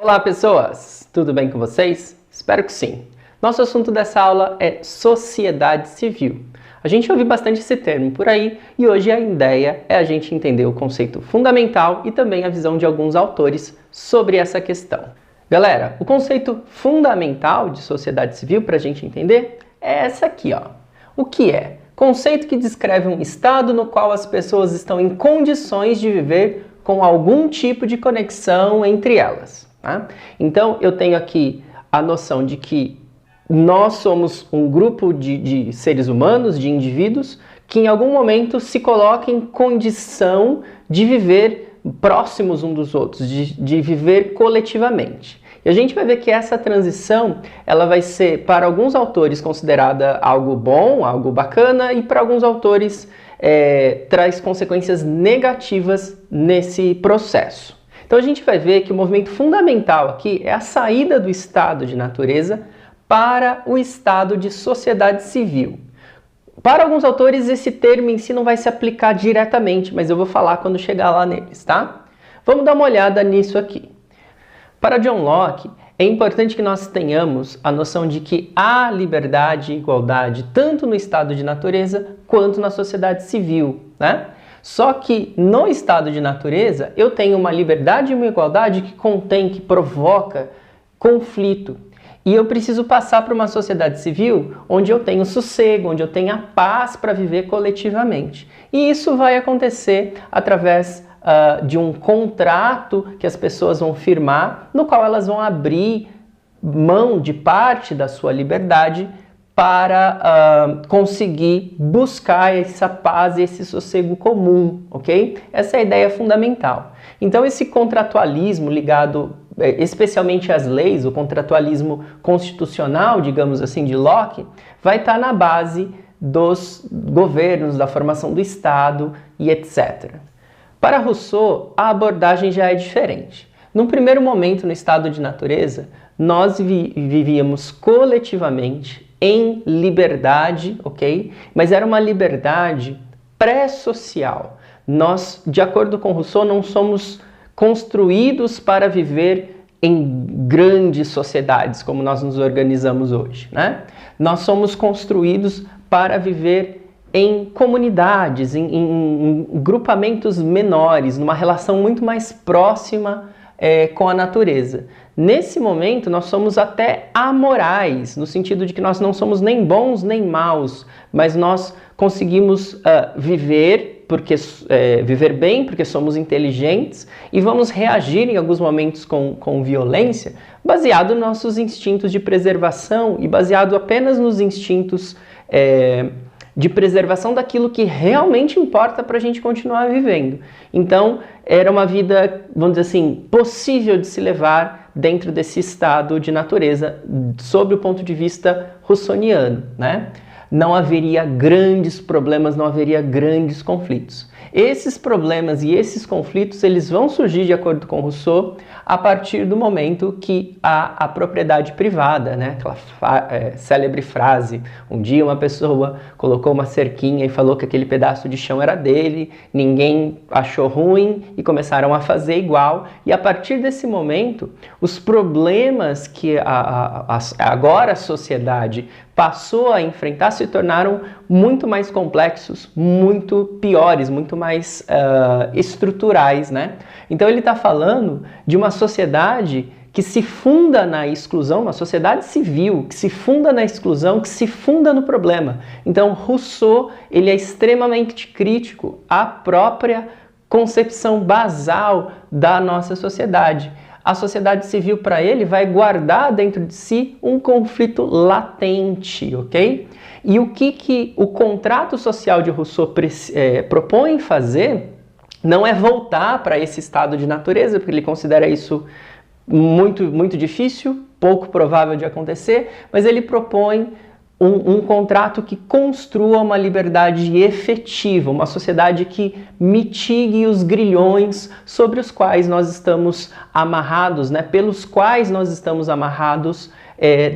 Olá pessoas, tudo bem com vocês? Espero que sim. Nosso assunto dessa aula é sociedade civil. A gente ouve bastante esse termo por aí e hoje a ideia é a gente entender o conceito fundamental e também a visão de alguns autores sobre essa questão. Galera, o conceito fundamental de sociedade civil para a gente entender é essa aqui, ó. O que é? Conceito que descreve um estado no qual as pessoas estão em condições de viver com algum tipo de conexão entre elas. Tá? Então, eu tenho aqui a noção de que nós somos um grupo de seres humanos, de indivíduos, que em algum momento se colocam em condição de viver próximos uns dos outros, de viver coletivamente. E a gente vai ver que essa transição, ela vai ser, para alguns autores, considerada algo bom, algo bacana, e para alguns autores traz consequências negativas nesse processo. Então a gente vai ver que o movimento fundamental aqui é a saída do estado de natureza para o estado de sociedade civil. Para alguns autores esse termo em si não vai se aplicar diretamente, mas eu vou falar quando chegar lá neles, tá? Vamos dar uma olhada nisso aqui. Para John Locke, é importante que nós tenhamos a noção de que há liberdade e igualdade tanto no estado de natureza quanto na sociedade civil, né? Só que no estado de natureza eu tenho uma liberdade e uma igualdade que contém, que provoca conflito. E eu preciso passar para uma sociedade civil onde eu tenho sossego, onde eu tenho a paz para viver coletivamente. E isso vai acontecer através de um contrato que as pessoas vão firmar, no qual elas vão abrir mão de parte da sua liberdade para conseguir buscar essa paz e esse sossego comum, ok? Essa é a ideia fundamental. Então esse contratualismo ligado especialmente às leis, o contratualismo constitucional, digamos assim, de Locke, vai estar na base dos governos, da formação do Estado e etc. Para Rousseau, a abordagem já é diferente. Num primeiro momento, no estado de natureza, nós vivíamos coletivamente em liberdade, ok? Mas era uma liberdade pré-social. Nós, de acordo com Rousseau, não somos construídos para viver em grandes sociedades, como nós nos organizamos hoje, né? Nós somos construídos para viver em comunidades, em grupamentos menores, numa relação muito mais próxima com a natureza. Nesse momento, nós somos até amorais, no sentido de que nós não somos nem bons nem maus, mas nós conseguimos viver bem, porque somos inteligentes, e vamos reagir em alguns momentos com violência, baseado nos nossos instintos de preservação e baseado apenas nos instintos de preservação daquilo que realmente importa para a gente continuar vivendo. Então, era uma vida, vamos dizer assim, possível de se levar dentro desse estado de natureza, sob o ponto de vista russoniano, né? Não haveria grandes problemas, não haveria grandes conflitos. Esses problemas e esses conflitos, eles vão surgir, de acordo com Rousseau, a partir do momento que há a propriedade privada, né? Aquela célebre frase, um dia uma pessoa colocou uma cerquinha e falou que aquele pedaço de chão era dele, ninguém achou ruim e começaram a fazer igual, e a partir desse momento, os problemas que agora a sociedade passou a enfrentar se tornaram muito mais complexos, muito piores, muito mais estruturais, né? Então ele está falando de uma sociedade que se funda na exclusão, uma sociedade civil que se funda na exclusão, que se funda no problema. Então Rousseau, ele é extremamente crítico à própria concepção basal da nossa sociedade. A sociedade civil, para ele, vai guardar dentro de si um conflito latente, ok? E o que o contrato social de Rousseau propõe fazer não é voltar para esse estado de natureza, porque ele considera isso muito, muito difícil, pouco provável de acontecer, mas ele propõe um contrato que construa uma liberdade efetiva, uma sociedade que mitigue os grilhões sobre os quais nós estamos amarrados, né? Pelos quais nós estamos amarrados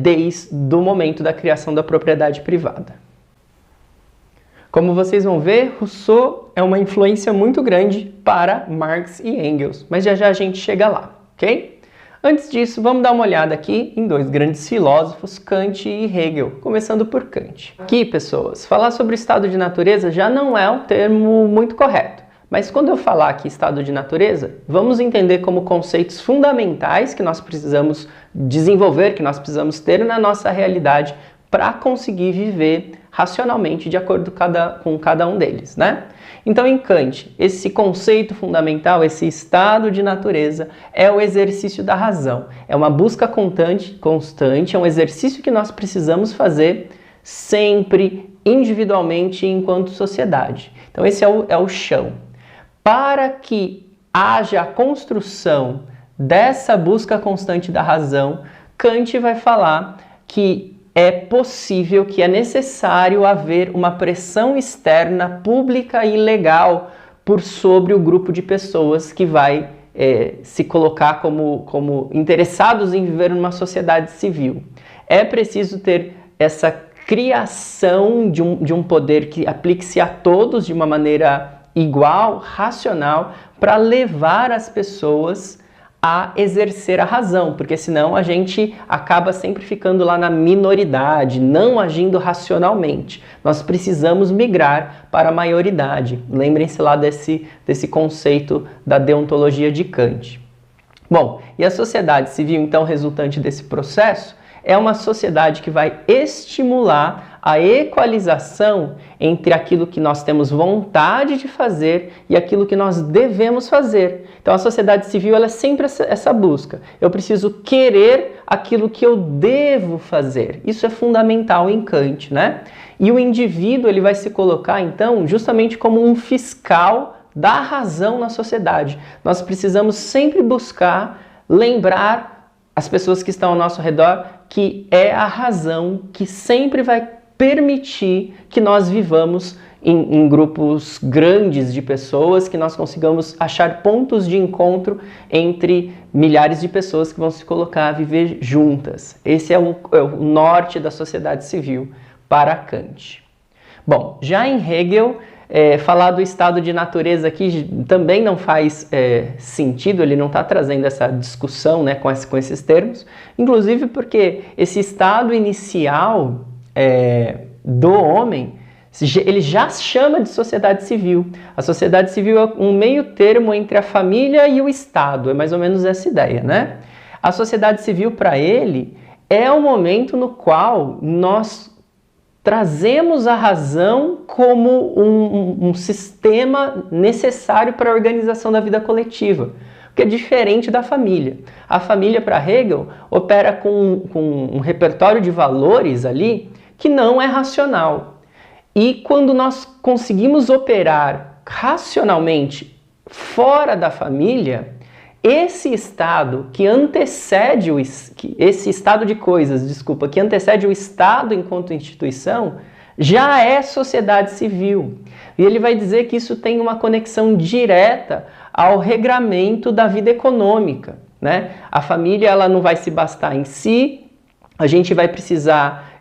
desde o momento da criação da propriedade privada. Como vocês vão ver, Rousseau é uma influência muito grande para Marx e Engels, mas já já a gente chega lá, ok? Antes disso, vamos dar uma olhada aqui em dois grandes filósofos, Kant e Hegel, começando por Kant. Aqui, pessoas, falar sobre estado de natureza já não é um termo muito correto, mas quando eu falar aqui estado de natureza, vamos entender como conceitos fundamentais que nós precisamos desenvolver, que nós precisamos ter na nossa realidade para conseguir viver racionalmente de acordo com cada um deles, né? Então, em Kant, esse conceito fundamental, esse estado de natureza, é o exercício da razão. É uma busca constante, é um exercício que nós precisamos fazer sempre, individualmente, enquanto sociedade. Então, esse é o chão. Para que haja a construção dessa busca constante da razão, Kant vai falar que é possível, que é necessário haver uma pressão externa, pública e legal por sobre o grupo de pessoas que vai se colocar como interessados em viver numa sociedade civil. É preciso ter essa criação de um poder que aplique-se a todos de uma maneira igual, racional, para levar as pessoas a exercer a razão, porque senão a gente acaba sempre ficando lá na minoridade, não agindo racionalmente. Nós precisamos migrar para a maioridade. Lembrem-se lá desse conceito da deontologia de Kant. Bom, e a sociedade civil, então, resultante desse processo, é uma sociedade que vai estimular a equalização entre aquilo que nós temos vontade de fazer e aquilo que nós devemos fazer. Então a sociedade civil ela é sempre essa busca. Eu preciso querer aquilo que eu devo fazer. Isso é fundamental em Kant, né? E o indivíduo ele vai se colocar então justamente como um fiscal da razão na sociedade. Nós precisamos sempre buscar lembrar as pessoas que estão ao nosso redor que é a razão que sempre vai permitir que nós vivamos em grupos grandes de pessoas, que nós consigamos achar pontos de encontro entre milhares de pessoas que vão se colocar a viver juntas. Esse é o norte da sociedade civil para Kant. Bom, já em Hegel, falar do estado de natureza aqui também não faz sentido, ele não está trazendo essa discussão, né, com esses termos, inclusive porque esse estado inicial do homem, ele já chama de sociedade civil. A sociedade civil é um meio termo entre a família e o Estado, é mais ou menos essa ideia, né? A sociedade civil, para ele, é o momento no qual nós trazemos a razão como um sistema necessário para a organização da vida coletiva, que é diferente da família. A família, para Hegel, opera com um repertório de valores ali que não é racional. E quando nós conseguimos operar racionalmente fora da família, esse estado que antecede esse estado de coisas, desculpa, que antecede o Estado enquanto instituição, já é sociedade civil. E ele vai dizer que isso tem uma conexão direta ao regramento da vida econômica, né? A família ela não vai se bastar em si, a gente vai precisar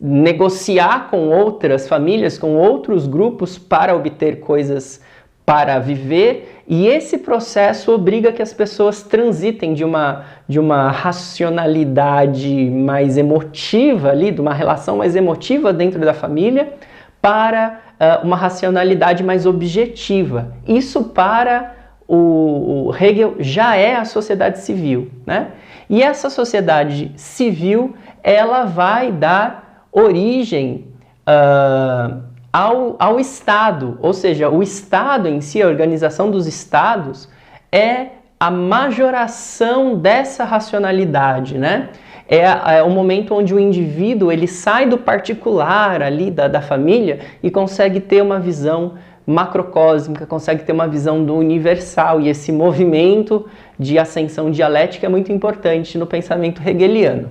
negociar com outras famílias, com outros grupos para obter coisas para viver, e esse processo obriga que as pessoas transitem de uma racionalidade mais emotiva ali, de uma relação mais emotiva dentro da família, para uma racionalidade mais objetiva. Isso para o Hegel já é a sociedade civil, né? E essa sociedade civil, ela vai dar origem ao Estado, ou seja, o Estado em si, a organização dos Estados, é a majoração dessa racionalidade, né? É o momento onde o indivíduo ele sai do particular ali da família e consegue ter uma visão macrocósmica, consegue ter uma visão do universal, e esse movimento de ascensão dialética é muito importante no pensamento hegeliano.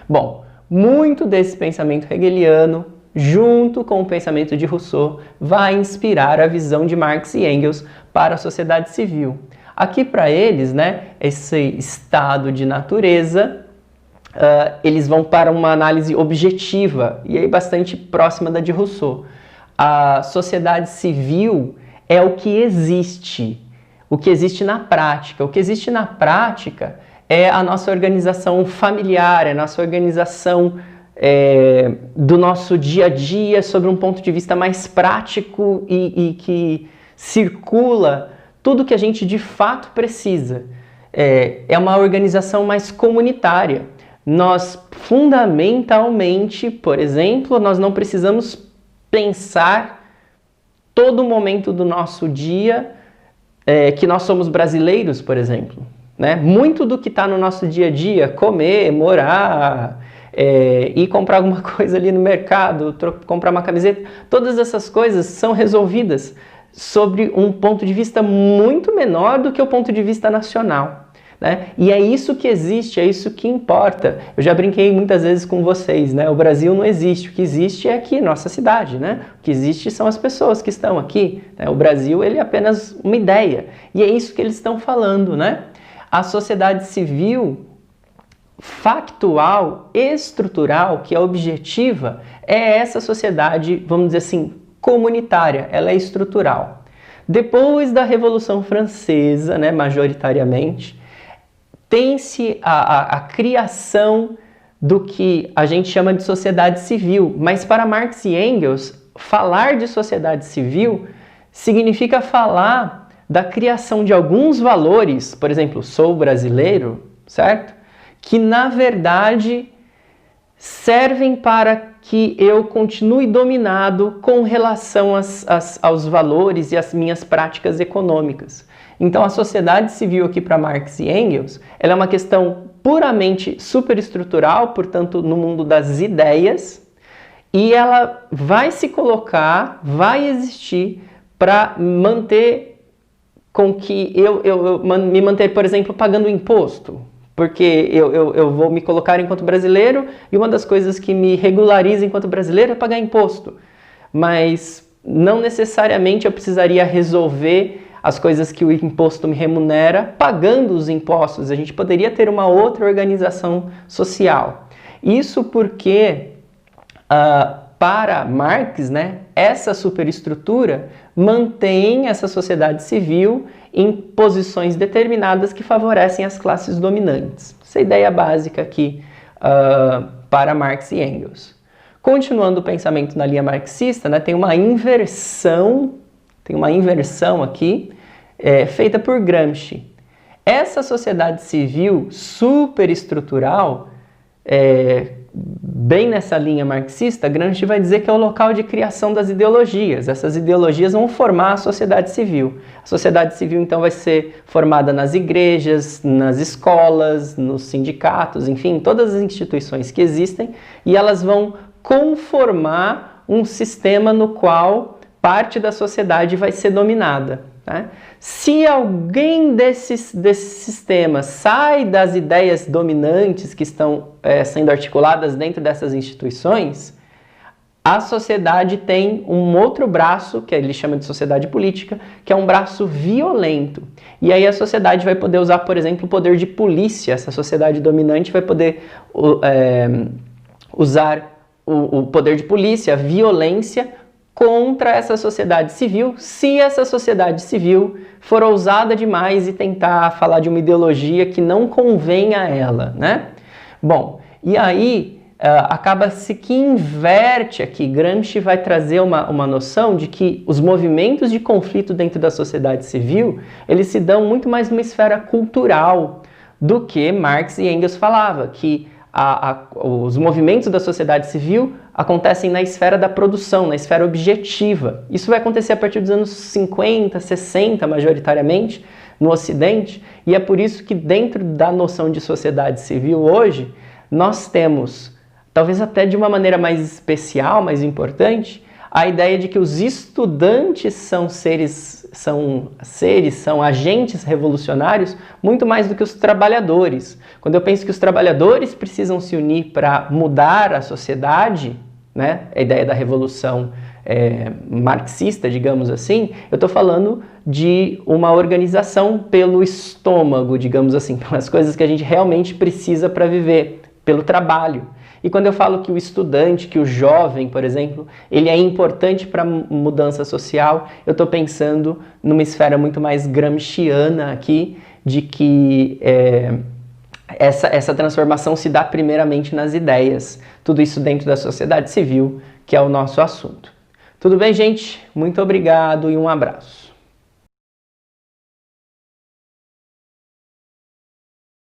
Bom, muito desse pensamento hegeliano, junto com o pensamento de Rousseau, vai inspirar a visão de Marx e Engels para a sociedade civil. Aqui para eles, né, esse estado de natureza, eles vão para uma análise objetiva, e aí bastante próxima da de Rousseau. A sociedade civil é o que existe na prática. O que existe na prática é a nossa organização familiar, é a nossa organização do nosso dia a dia sobre um ponto de vista mais prático e que circula tudo que a gente de fato precisa. É uma organização mais comunitária. Nós, fundamentalmente, por exemplo, nós não precisamos pensar todo momento do nosso dia que nós somos brasileiros, por exemplo. Né? Muito do que está no nosso dia a dia, comer, morar, ir comprar alguma coisa ali no mercado, comprar uma camiseta, todas essas coisas são resolvidas sobre um ponto de vista muito menor do que o ponto de vista nacional. Né? E é isso que existe, é isso que importa. Eu já brinquei muitas vezes com vocês, né? O Brasil não existe, o que existe é aqui, nossa cidade, né? O que existe são as pessoas que estão aqui. Né? O Brasil, ele é apenas uma ideia, e é isso que eles estão falando, né? A sociedade civil factual, estrutural, que é objetiva, é essa sociedade, vamos dizer assim, comunitária, ela é estrutural. Depois da Revolução Francesa, né, majoritariamente, tem-se a criação do que a gente chama de sociedade civil, mas para Marx e Engels, falar de sociedade civil significa falar da criação de alguns valores, por exemplo, sou brasileiro, certo? Que na verdade servem para que eu continue dominado com relação aos valores e às minhas práticas econômicas. Então a sociedade civil aqui para Marx e Engels, ela é uma questão puramente superestrutural, portanto no mundo das ideias, e ela vai se colocar, vai existir para manter com que eu me manter, por exemplo, pagando imposto. Porque eu vou me colocar enquanto brasileiro e uma das coisas que me regulariza enquanto brasileiro é pagar imposto. Mas não necessariamente eu precisaria resolver as coisas que o imposto me remunera pagando os impostos. A gente poderia ter uma outra organização social. Isso porque, para Marx, né, essa superestrutura mantém essa sociedade civil em posições determinadas que favorecem as classes dominantes. Essa é a ideia básica aqui para Marx e Engels. Continuando o pensamento na linha marxista, né, tem uma inversão aqui feita por Gramsci. Essa sociedade civil superestrutural, bem nessa linha marxista, Gramsci vai dizer que é o local de criação das ideologias. Essas ideologias vão formar a sociedade civil. A sociedade civil, então, vai ser formada nas igrejas, nas escolas, nos sindicatos, enfim, todas as instituições que existem, e elas vão conformar um sistema no qual parte da sociedade vai ser dominada. Né? Se alguém desse sistema sai das ideias dominantes que estão sendo articuladas dentro dessas instituições, a sociedade tem um outro braço, que ele chama de sociedade política, que é um braço violento. E aí a sociedade vai poder usar, por exemplo, o poder de polícia. Essa sociedade dominante vai poder usar o poder de polícia, a violência, contra essa sociedade civil, se essa sociedade civil for ousada demais e tentar falar de uma ideologia que não convém a ela, né? Bom, e aí acaba-se que inverte aqui. Gramsci vai trazer uma noção de que os movimentos de conflito dentro da sociedade civil, eles se dão muito mais numa esfera cultural do que Marx e Engels falava, que os movimentos da sociedade civil acontecem na esfera da produção, na esfera objetiva. Isso vai acontecer a partir dos anos 50, 60, majoritariamente, no Ocidente, e é por isso que dentro da noção de sociedade civil hoje, nós temos, talvez até de uma maneira mais especial, mais importante, a ideia de que os estudantes são agentes revolucionários muito mais do que os trabalhadores. Quando eu penso que os trabalhadores precisam se unir para mudar a sociedade, né, a ideia da revolução marxista, digamos assim, eu estou falando de uma organização pelo estômago, digamos assim, pelas coisas que a gente realmente precisa para viver, pelo trabalho. E quando eu falo que o estudante, que o jovem, por exemplo, ele é importante para a mudança social, eu estou pensando numa esfera muito mais gramsciana aqui, de que essa transformação se dá primeiramente nas ideias. Tudo isso dentro da sociedade civil, que é o nosso assunto. Tudo bem, gente? Muito obrigado e um abraço.